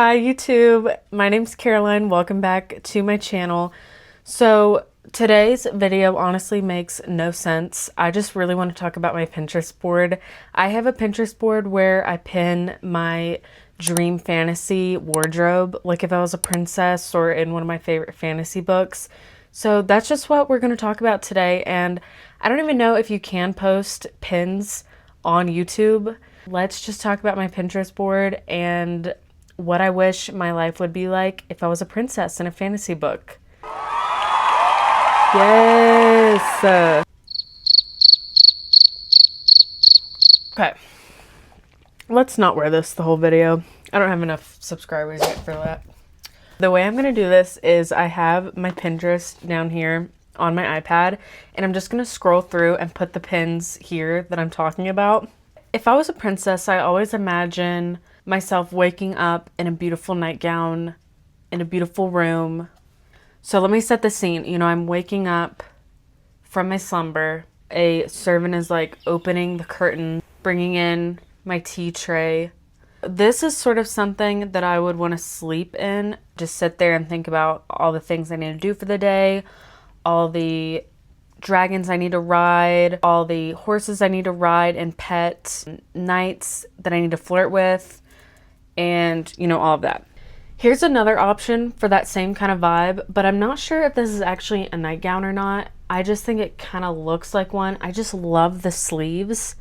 Hi YouTube, my name's Caroline. Welcome back to my channel. So today's video honestly makes no sense. I just really want to talk about my Pinterest board. I have a Pinterest board where I pin my dream fantasy wardrobe, like if I was a princess or in one of my favorite fantasy books. So that's just what we're going to talk about today, and I don't even know if you can post pins on YouTube. Let's just talk about my Pinterest board and what I wish my life would be like if I was a princess in a fantasy book. Yes! Okay. Let's not wear this the whole video. I don't have enough subscribers yet for that. The way I'm going to do this is I have my Pinterest down here on my iPad, and I'm just going to scroll through and put the pins here that I'm talking about. If I was a princess, I always imagine myself waking up in a beautiful nightgown, in a beautiful room. So let me set the scene. You know, I'm waking up from my slumber. A servant is like opening the curtain, bringing in my tea tray. This is sort of something that I would want to sleep in. Just sit there and think about all the things I need to do for the day, all the dragons I need to ride, all the horses I need to ride and pet, knights that I need to flirt with, and you know, all of that. Here's another option for that same kind of vibe, but I'm not sure if this is actually a nightgown or not. I just think it kind of looks like one. I just love the sleeves.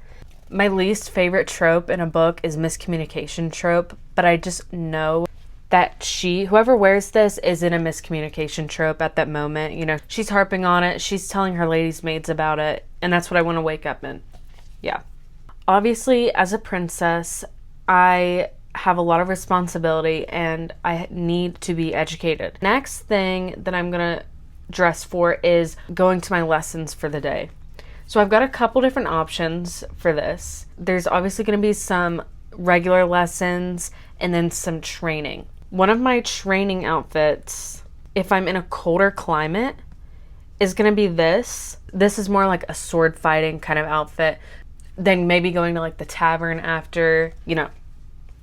My least favorite trope in a book is miscommunication trope, but I just know that whoever wears this is in a miscommunication trope at that moment. You know, she's harping on it, she's telling her ladies' maids about it, and that's what I want to wake up in. Yeah. Obviously, as a princess, I have a lot of responsibility and I need to be educated. Next thing that I'm gonna dress for is going to my lessons for the day. So I've got a couple different options for this. There's obviously gonna be some regular lessons and then some training. One of my training outfits, if I'm in a colder climate, is gonna be this. This is more like a sword fighting kind of outfit than maybe going to like the tavern after, you know.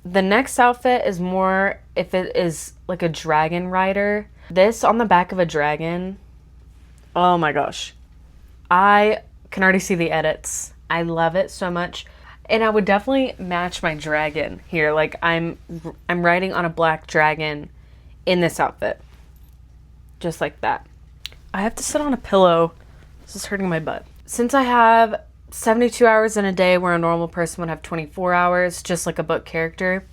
The next outfit is more if it is like a dragon rider. This on the back of a dragon, oh my gosh. I can already see the edits. I love it so much. And I would definitely match my dragon here. Like I'm riding on a black dragon in this outfit. Just like that. I have to sit on a pillow. This is hurting my butt. Since I have 72 hours in a day where a normal person would have 24 hours, just like a book character,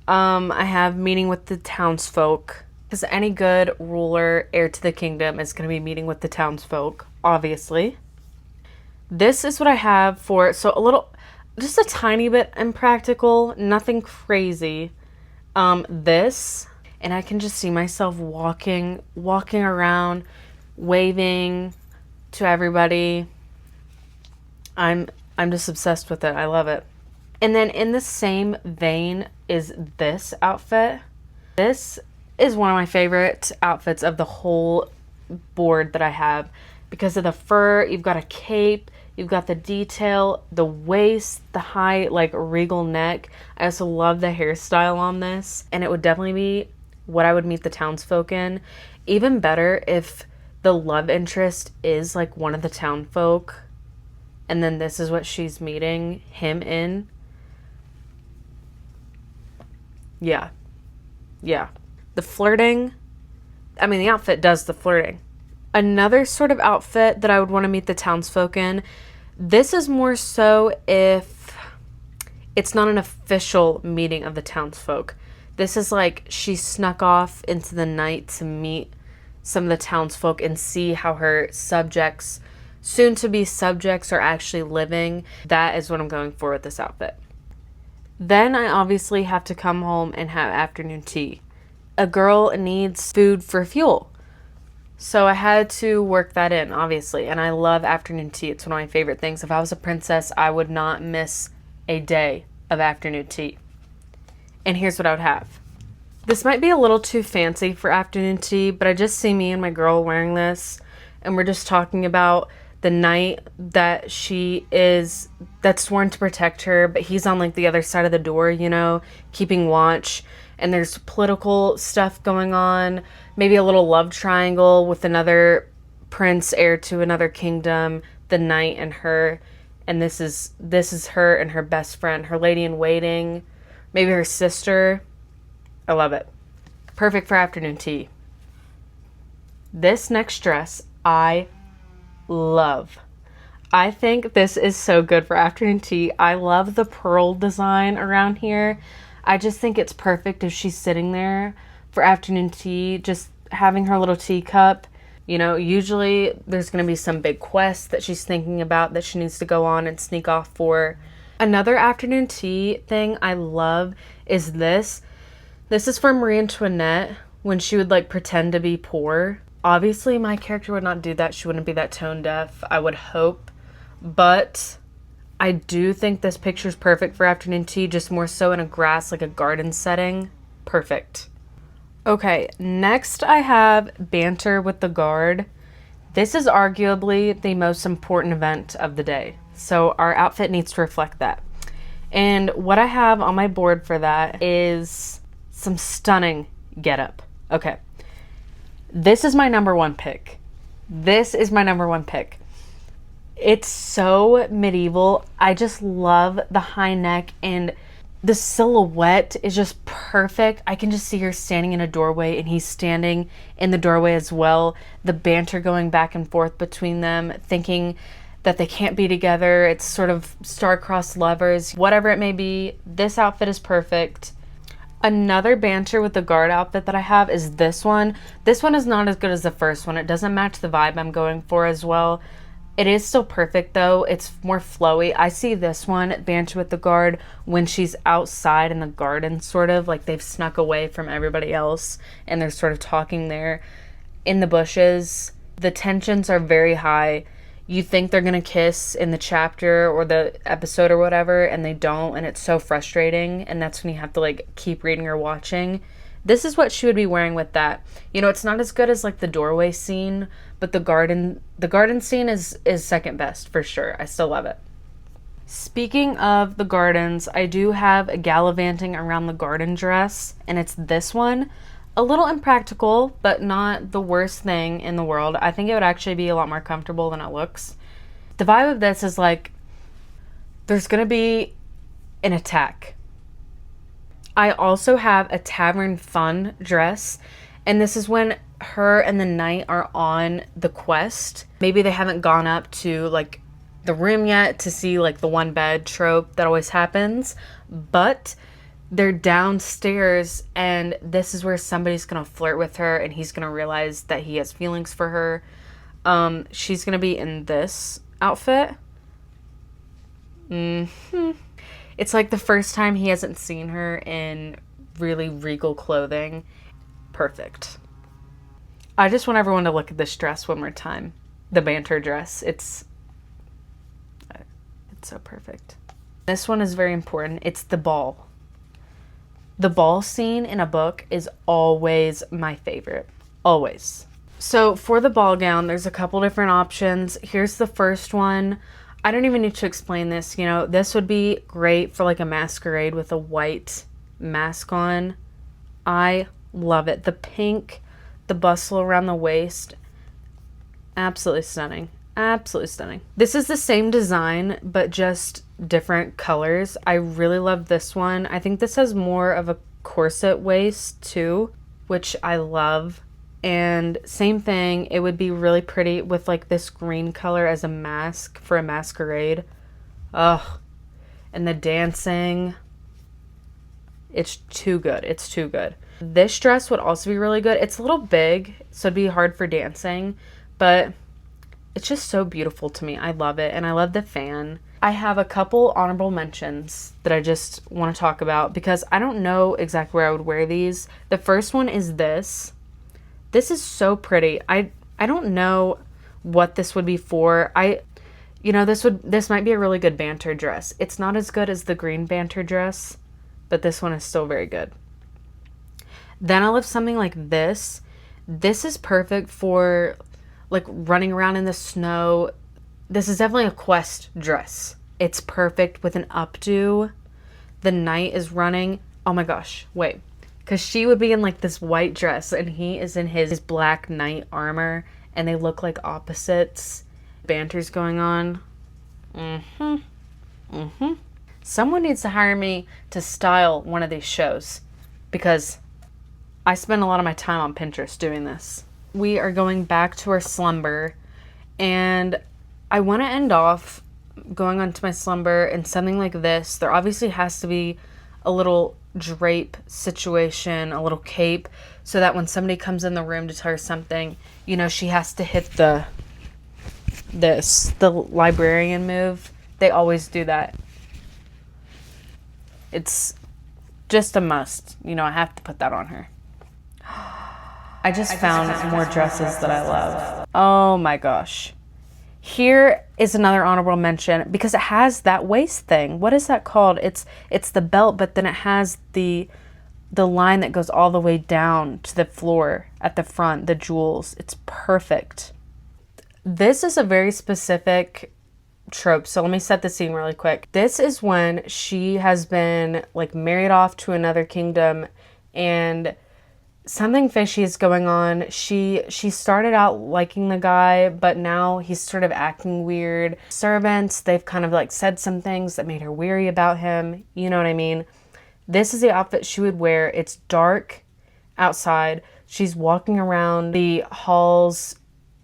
I have meeting with the townsfolk. Because any good ruler, heir to the kingdom, is going to be meeting with the townsfolk, obviously. This is what I have for, so a little, just a tiny bit impractical, nothing crazy. This, and I can just see myself walking around, waving to everybody. I'm just obsessed with it. I love it. And then in the same vein is this outfit. This is one of my favorite outfits of the whole board that I have because of the fur. You've got a cape, you've got the detail, the waist, the high like regal neck. I also love the hairstyle on this, and it would definitely be what I would meet the townsfolk in. Even better if the love interest is like one of the townfolk, and then this is what she's meeting him in. Yeah. The flirting, I mean, the outfit does the flirting. Another sort of outfit that I would want to meet the townsfolk in, this is more so if it's not an official meeting of the townsfolk. This is like she snuck off into the night to meet some of the townsfolk and see how her subjects, soon to be subjects, are actually living. That is what I'm going for with this outfit. Then I obviously have to come home and have afternoon tea. A girl needs food for fuel. So I had to work that in, obviously. And I love afternoon tea. It's one of my favorite things. If I was a princess, I would not miss a day of afternoon tea. And here's what I would have. This might be a little too fancy for afternoon tea, but I just see me and my girl wearing this. And we're just talking about the knight that that's sworn to protect her, but he's on like the other side of the door, you know, keeping watch. and there's political stuff going on, maybe a little love triangle with another prince heir to another kingdom, the knight and her, and this is her and her best friend, her lady in waiting, maybe her sister. I love it. Perfect for afternoon tea. This next dress I love. I think this is so good for afternoon tea. I love the pearl design around here. I just think it's perfect if she's sitting there for afternoon tea, just having her little teacup. You know, usually there's going to be some big quest that she's thinking about that she needs to go on and sneak off for. Another afternoon tea thing I love is this. This is from Marie Antoinette when she would like pretend to be poor. Obviously my character would not do that. She wouldn't be that tone deaf, I would hope. But I do think this picture is perfect for afternoon tea, just more so in a grass, like a garden setting. Perfect. Okay, next I have Banter with the Guard. This is arguably the most important event of the day, so our outfit needs to reflect that. And what I have on my board for that is some stunning getup. Okay, this is my number one pick. This is my number one pick. It's so medieval. I just love the high neck, and the silhouette is just perfect. I can just see her standing in a doorway and he's standing in the doorway as well. The banter going back and forth between them, thinking that they can't be together. It's sort of star-crossed lovers. Whatever it may be, this outfit is perfect. Another Banter with the Guard outfit that I have is this one. This one is not as good as the first one. It doesn't match the vibe I'm going for as well. It is still perfect though. It's more flowy. I see this one, Banter with the Guard, when she's outside in the garden, sort of like they've snuck away from everybody else and they're sort of talking there in the bushes. The tensions are very high. You think they're gonna kiss in the chapter or the episode or whatever, and they don't, and it's so frustrating, and that's when you have to like keep reading or watching. This is what she would be wearing with that. You know, it's not as good as like the doorway scene, but the garden scene is second best for sure. I still love it. Speaking of the gardens, I do have a gallivanting around the garden dress, and it's this one. A little impractical, but not the worst thing in the world. I think it would actually be a lot more comfortable than it looks. The vibe of this is like, there's gonna be an attack. I also have a tavern fun dress, and this is when her and the knight are on the quest. Maybe they haven't gone up to like the room yet to see like the one bed trope that always happens, but they're downstairs, and this is where somebody's gonna flirt with her and he's gonna realize that he has feelings for her. She's gonna be in this outfit. It's like the first time he hasn't seen her in really regal clothing. Perfect. I just want everyone to look at this dress one more time. The Banter dress. It's so perfect. This one is very important. It's the ball. The ball scene in a book is always my favorite. Always. So for the ball gown, there's a couple different options. Here's the first one. I don't even need to explain this. You know, this would be great for like a masquerade with a white mask on. I love it. The pink, the bustle around the waist. Absolutely stunning. Absolutely stunning. This is the same design, but just different colors. I really love this one. I think this has more of a corset waist too, which I love. And same thing, it would be really pretty with like this green color as a mask for a masquerade. Ugh. And the dancing. It's too good. It's too good. This dress would also be really good. It's a little big, so it'd be hard for dancing, but it's just so beautiful to me. I love it, and I love the fan. I have a couple honorable mentions that I just want to talk about because I don't know exactly where I would wear these. The first one is this. This is so pretty. I don't know what this would be for. This might be a really good Banter dress. It's not as good as the green Banter dress, but this one is still very good. Then I love something like this. This is perfect for like running around in the snow. This is definitely a quest dress. It's perfect with an updo. The knight is running. Oh my gosh, wait. Because she would be in like this white dress and he is in his black knight armor and they look like opposites. Banter's going on. Someone needs to hire me to style one of these shows because I spend a lot of my time on Pinterest doing this. We are going back to our slumber and I want to end off going on to my slumber in something like this. There obviously has to be a little drape situation, a little cape, so that when somebody comes in the room to tell her something, you know, she has to hit the librarian move. They always do that. It's just a must. You know, I have to put that on her. I just found more dresses that I love. Oh my gosh. Here is another honorable mention because it has that waist thing. What is that called? It's the belt, but then it has the line that goes all the way down to the floor at the front, the jewels. It's perfect. This is a very specific trope. So let me set the scene really quick. This is when she has been like married off to another kingdom and something fishy is going on. She started out liking the guy, but now he's sort of acting weird. Servants, they've kind of like said some things that made her weary about him. You know what I mean? This is the outfit she would wear. It's dark outside. She's walking around the halls,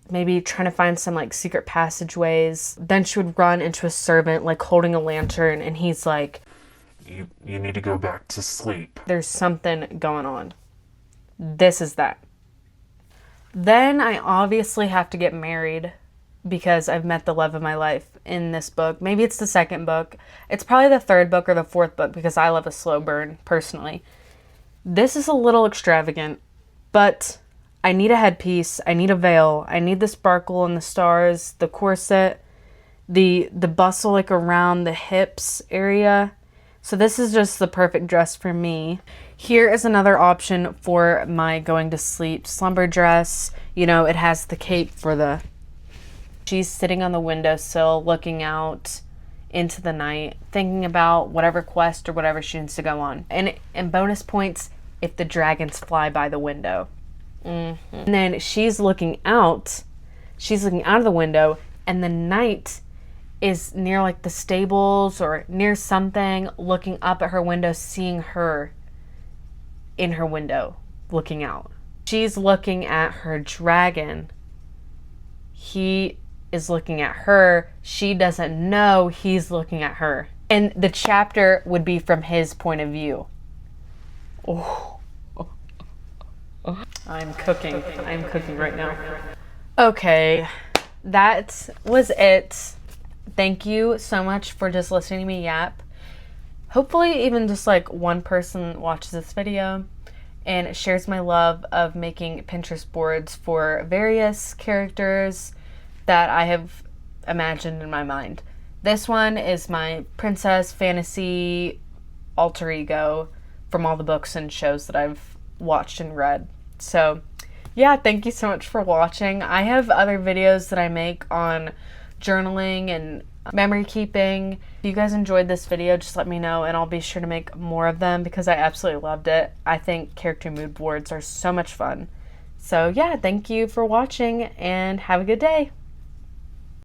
maybe trying to find some like secret passageways. Then she would run into a servant like holding a lantern and he's like, you need to go back to sleep. There's something going on. This is that. Then I obviously have to get married because I've met the love of my life in this book. Maybe it's the second book. It's probably the third book or the fourth book because I love a slow burn personally. This is a little extravagant, but I need a headpiece. I need a veil. I need the sparkle and the stars, the corset, the bustle like around the hips area. So this is just the perfect dress for me. Here is another option for my going to sleep slumber dress. You know, it has the cape for the... She's sitting on the windowsill looking out into the night, thinking about whatever quest or whatever she needs to go on. And bonus points if the dragons fly by the window. And then she's looking out of the window and the knight is near like the stables or near something, looking up at her window, seeing her in her window, looking out. She's looking at her dragon. He is looking at her. She doesn't know he's looking at her. And the chapter would be from his point of view. Oh. I'm cooking. I'm cooking right now. Okay, that was it. Thank you so much for just listening to me yap. Hopefully even just like one person watches this video and shares my love of making Pinterest boards for various characters that I have imagined in my mind. This one is my princess fantasy alter ego from all the books and shows that I've watched and read. So yeah, thank you so much for watching. I have other videos that I make on journaling and memory keeping. If you guys enjoyed this video, just let me know and I'll be sure to make more of them because I absolutely loved it. I think character mood boards are so much fun. So yeah, thank you for watching and have a good day.